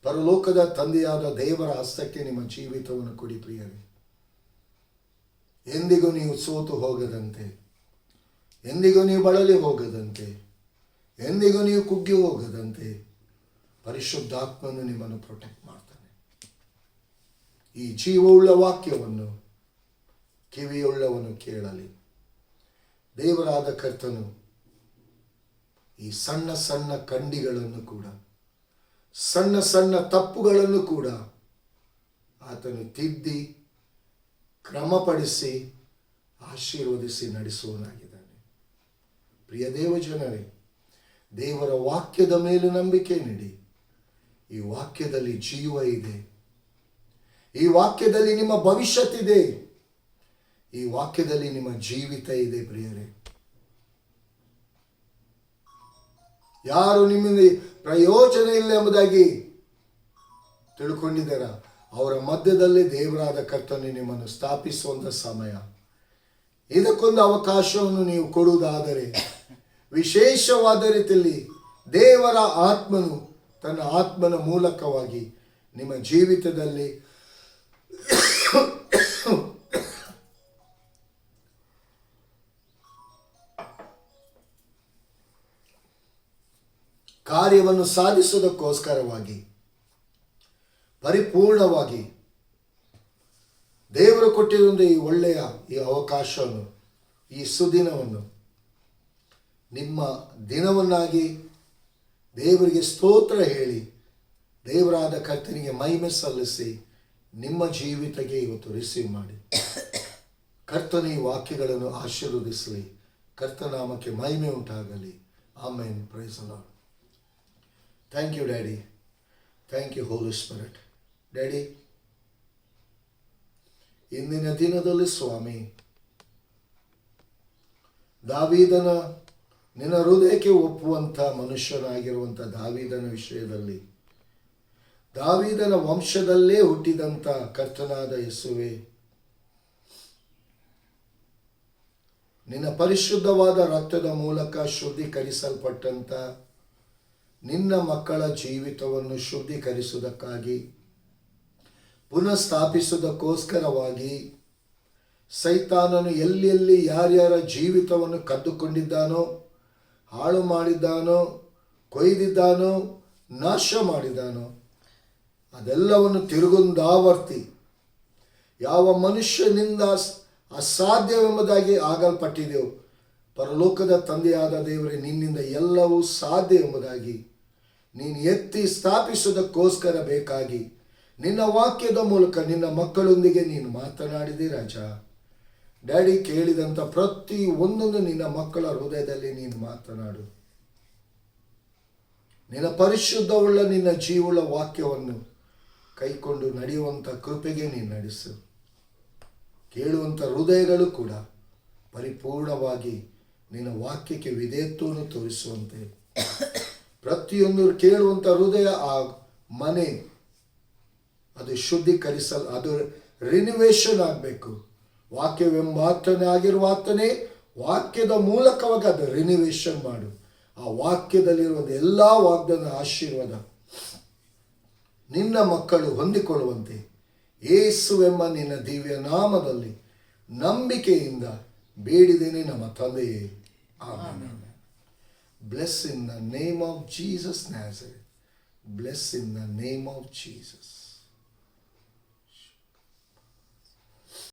A: ಪರಲೋಕದ ತಂದೆಯಾದ ದೇವರ ಹಸ್ತಕ್ಕೆ ನಿಮ್ಮ ಜೀವಿತವನ್ನು ಕೊಡಿ ಪ್ರಿಯರೇ. ಎಂದಿಗೂ ನೀವು ಸೋತು ಹೋಗದಂತೆ, ಎಂದಿಗೂ ನೀವು ಬಳಲಿ ಹೋಗದಂತೆ, ಎಂದಿಗೂ ನೀವು ಕುಗ್ಗಿ ಹೋಗದಂತೆ ಪರಿಶುದ್ಧಾತ್ಮನು ನಿಮ್ಮನ್ನು ಪ್ರೊಟೆಕ್ಟ್ ಮಾಡ್ತಾನೆ. ಈ ಜೀವವುಳ್ಳ ವಾಕ್ಯವನ್ನು ಕಿವಿಯುಳ್ಳವನು ಕೇಳಲಿ. ದೇವರಾದ ಕರ್ತನು ಈ ಸಣ್ಣ ಸಣ್ಣ ಕಂಡಿಗಳನ್ನು ಕೂಡ, ಸಣ್ಣ ಸಣ್ಣ ತಪ್ಪುಗಳನ್ನು ಕೂಡ ಆತನು ತಿದ್ದಿ ಕ್ರಮಪಡಿಸಿ ಆಶೀರ್ವದಿಸಿ ನಡೆಸುವನಾಗಿದ್ದಾನೆ. ಪ್ರಿಯ ದೇವಜನರೇ, ದೇವರ ವಾಕ್ಯದ ಮೇಲೆ ನಂಬಿಕೆ ನೀಡಿ. ಈ ವಾಕ್ಯದಲ್ಲಿ ಜೀವ ಇದೆ. ಈ ವಾಕ್ಯದಲ್ಲಿ ನಿಮ್ಮ ಭವಿಷ್ಯತ್ತಿದೆ. ಈ ವಾಕ್ಯದಲ್ಲಿ ನಿಮ್ಮ ಜೀವಿತ ಇದೆ. ಪ್ರಿಯರೇ, ಯಾರು ನಿಮ್ಮಿಂದ ಪ್ರಯೋಜನ ಇಲ್ಲ ಎಂಬುದಾಗಿ ತಿಳ್ಕೊಂಡಿದ್ದಾರ, ಅವರ ಮಧ್ಯದಲ್ಲಿ ದೇವರಾದ ಕರ್ತನು ನಿಮ್ಮನ್ನು ಸ್ಥಾಪಿಸುವಂಥ ಸಮಯ. ಇದಕ್ಕೊಂದು ಅವಕಾಶವನ್ನು ನೀವು ಕೊಡುವುದಾದರೆ, ವಿಶೇಷವಾದ ರೀತಿಯಲ್ಲಿ ದೇವರ ಆತ್ಮನು ತನ್ನ ಆತ್ಮನ ಮೂಲಕವಾಗಿ ನಿಮ್ಮ ಜೀವಿತದಲ್ಲಿ ಕಾರ್ಯವನ್ನು ಸಾಧಿಸುವುದಕ್ಕೋಸ್ಕರವಾಗಿ ಪರಿಪೂರ್ಣವಾಗಿ ದೇವರು ಕೊಟ್ಟಿರುವಂಥ ಈ ಒಳ್ಳೆಯ ಈ ಅವಕಾಶವನ್ನು, ಈ ಸುದಿನವನ್ನು ನಿಮ್ಮ ದಿನವನ್ನಾಗಿ ದೇವರಿಗೆ ಸ್ತೋತ್ರ ಹೇಳಿ, ದೇವರಾದ ಕರ್ತನಿಗೆ ಮಹಿಮೆ ಸಲ್ಲಿಸಿ ನಿಮ್ಮ ಜೀವಿತಕ್ಕೆ ಇವತ್ತು ರಿಸೀವ್ ಮಾಡಿ. ಕರ್ತನ ಈ ವಾಕ್ಯಗಳನ್ನು ಆಶೀರ್ವದಿಸಲಿ. ಕರ್ತನಾಮಕ್ಕೆ ಮಹಿಮೆ ಉಂಟಾಗಲಿ. Amen. Praise the lord. Thank you daddy. Thank you holy spirit. Daddy, ಇಂದಿನ ದಿನದಲ್ಲಿ ಸ್ವಾಮಿ, ದಾವೀದನ ನಿನ್ನ ಹೃದಯಕ್ಕೆ ಒಪ್ಪುವಂಥ ಮನುಷ್ಯನಾಗಿರುವಂಥ ದಾವೀದನ ವಿಷಯದಲ್ಲಿ, ದಾವೀದನ ವಂಶದಲ್ಲೇ ಹುಟ್ಟಿದಂಥ ಕರ್ತನಾದ ಯೇಸುವೆ, ನಿನ್ನ ಪರಿಶುದ್ಧವಾದ ರಕ್ತದ ಮೂಲಕ ಶುದ್ಧೀಕರಿಸಲ್ಪಟ್ಟಂಥ ನಿನ್ನ ಮಕ್ಕಳ ಜೀವಿತವನ್ನು ಶುದ್ಧೀಕರಿಸುವುದಕ್ಕಾಗಿ, ಪುನಃ ಸ್ಥಾಪಿಸುವುದಕ್ಕೋಸ್ಕರವಾಗಿ ಸೈತಾನನು ಎಲ್ಲೆಲ್ಲಿ ಯಾರ್ಯಾರ ಜೀವಿತವನ್ನು ಕದ್ದುಕೊಂಡಿದ್ದಾನೋ, ಹಾಳು ಮಾಡಿದ್ದಾನೋ, ಕೊಯ್ದಿದ್ದಾನೋ, ನಾಶ ಮಾಡಿದ್ದಾನೋ, ಅದೆಲ್ಲವನ್ನು ತಿರುಗುಂದಾವರ್ತಿ ಯಾವ ಮನುಷ್ಯನಿಂದ ಅಸಾಧ್ಯವೆಂಬುದಾಗಿ ಆಗಲ್ಪಟ್ಟಿದೆಯೋ, ಪರಲೋಕದ ತಂದೆಯಾದ ದೇವರೇ, ನಿನ್ನಿಂದ ಎಲ್ಲವೂ ಸಾಧ್ಯ ಎಂಬುದಾಗಿ ನೀನು ಎತ್ತಿ ಸ್ಥಾಪಿಸುವುದಕ್ಕೋಸ್ಕರ ಬೇಕಾಗಿ ನಿನ್ನ ವಾಕ್ಯದ ಮೂಲಕ ನಿನ್ನ ಮಕ್ಕಳೊಂದಿಗೆ ನೀನು ಮಾತನಾಡಿದೆ ರಾಜ. ಡ್ಯಾಡಿ, ಕೇಳಿದಂಥ ಪ್ರತಿ ಒಂದೊಂದು ನಿನ್ನ ಮಕ್ಕಳ ಹೃದಯದಲ್ಲಿ ನೀನು ಮಾತನಾಡು. ನಿನ್ನ ಪರಿಶುದ್ಧವುಳ್ಳ ನಿನ್ನ ಜೀವುಳ್ಳ ವಾಕ್ಯವನ್ನು ಕೈಕೊಂಡು ನಡೆಯುವಂಥ ಕೃಪೆಗೆ ನೀನು ನಡೆಸು. ಕೇಳುವಂಥ ಹೃದಯಗಳು ಕೂಡ ಪರಿಪೂರ್ಣವಾಗಿ ನಿನ್ನ ವಾಕ್ಯಕ್ಕೆ ವಿಧೇಯತ್ವವನ್ನು ತೋರಿಸುವಂತೆ, ಪ್ರತಿಯೊಂದು ಕೇಳುವಂಥ ಹೃದಯ, ಆ ಮನೆ ಅದು ಅದು ರಿನಿವೇಶನ್ ಆಗಬೇಕು. ವಾಕ್ಯವೆಂಬಾತನೇ ಆಗಿರುವ ಆತನೇ ವಾಕ್ಯದ ಮೂಲಕವಾಗಿ ಅದು ರಿನಿವೇಶನ್ ಮಾಡು. ಆ ವಾಕ್ಯದಲ್ಲಿರುವ ಎಲ್ಲ ವಾಗ್ದಾನ ಆಶೀರ್ವಾದ ನಿನ್ನ ಮಕ್ಕಳು ಹೊಂದಿಕೊಳ್ಳುವಂತೆ ಯೇಸುವೆಂಬ ನಿನ್ನ ದಿವ್ಯ ನಾಮದಲ್ಲಿ ನಂಬಿಕೆಯಿಂದ ಬೇಡಿದ್ದೇನೆ ನಮ್ಮ ತಂದೆಯೇ. Amen. Bless in the name of Jesus Nazareth. Bless in the name of Jesus.